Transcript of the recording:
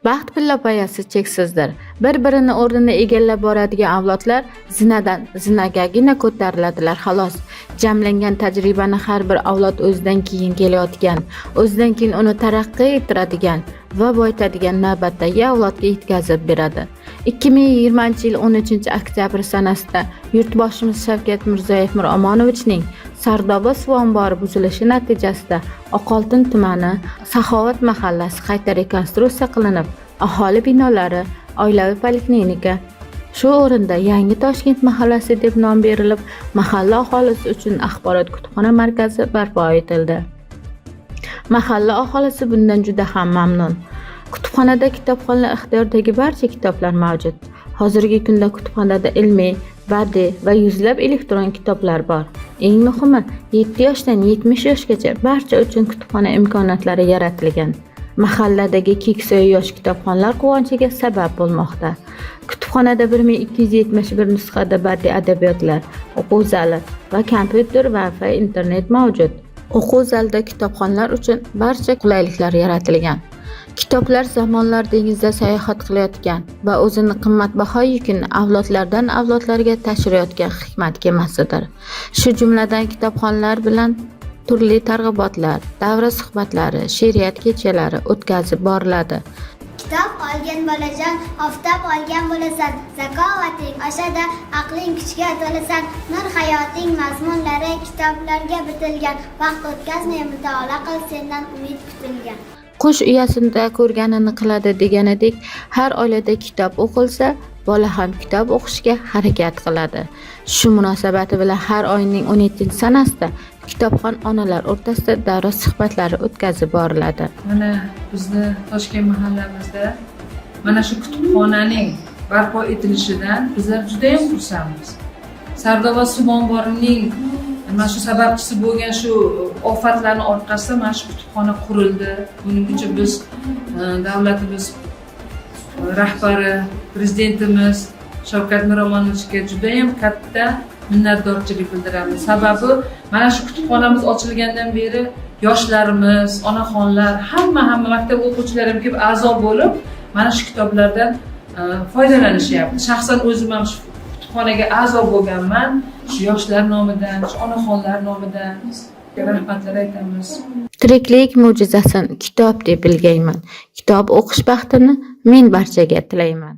Baxt pilla-poyasi cheksizdir. Bir-birini o'rnini egallab boradigan avlodlar zinadan zinagagina ko'tariladilar xolos. Jamlangan tajribani har bir avlod o'zidan keyin kelayotgan, o'zidan keyin uni taraqqiy ettiradigan va boyitadigan navbatdagi avlodga yetkazib beradi. 2020-yil 13-oktyabr sanasida yurtboshimiz Shavkat Mirziyoyev Miromonovichning Sardoba suv ombori buzilishi natijasida Oqoltin tumani Saxovat mahallasi qayta rekonstruksiya qilinib, aholi binolari, oilaviy poliklinika, shu o'rinda Yangi Toshkent mahallasi deb nom berilib, mahalla aholisi uchun axborot kutubxona markazi barpo etildi. Mahalla aholisi bundan juda ham mamnun. Kutubxonada kitobxonlar ixtiyoridagi barcha kitoblar mavjud. Hozirgi kunda kutubxonada ilmiy, badiiy va yuzlab elektron kitoblar bor. Eng muhimi, 7 yoshdan 70 yoshgacha barcha uchun kutubxona imkoniyatlari yaratilgan. Mahalladagi keksa yosh kitobxonlar quvonchiga sabab bo'lmoqda. Kutubxonada 1271 nusxada badiiy adabiyotlar, o'quv zali va kompyuter va internet mavjud. O'quv zalida kitobxonlar uchun barcha qulayliklar yaratilgan. Kitoblar zamonlar dengizida sayohat qilayotgan va o'zini qimmatbaho yukini avlodlardan avlodlarga tashirayotgan hikmat kemasidir. Shu jumladan kitobxonlar bilan turli targ'ibotlar, davra suhbatlari, she'riyat kechalari o'tkazib boriladi. Kitob olgan bolajon, oftob olgan bo'lasan, zakovating oshadi, aqling kuchga to'lasan, nur hayoting mazmunlari kitoblarga bitilgan, vaqt o'tkazmay mutolaa qil, sendan umid kutilgan. Qush uyasida ko'rganini qiladi deganidek, har oilada kitob o'qilsa, bola ham kitob o'qishga harakat qiladi. Shu munosabati bilan har oyning 17-sanasida kitobxon onalar o'rtasida davra suhbatlari o'tkazib boriladi. Mana bizni Toshkent mahallamizda mana shu kutubxonaning barpo etilishidan bizlar juda ham xursandmiz. Sardoba suv omborining mana shu sababchisi bo'lgan shu ofatlarning orqasida mana shu kutubxona qurildi. Buning uchun biz davlatimiz rahbari, prezidentimiz Shavkat Miromonovichga juda ham katta minnatdorchilik bildiramiz. Sababi mana shu kutubxonamiz ochilgandan beri yoshlarimiz, onaxonlar, hamma maktab o'quvchilari ham kelib a'zo bo'lib, mana shu kitoblardan foydalanishyapti. Shaxsan o'zim ham shu kutubxonaga a'zo bo'lganman. Shu yoshlar nomidan, shu onaxonlar nomidan rahmatlar aytamiz. Tiriklik mo'jizasin kitob deb bilgayman. Kitob o'qish baxtini men barchaga tilayman.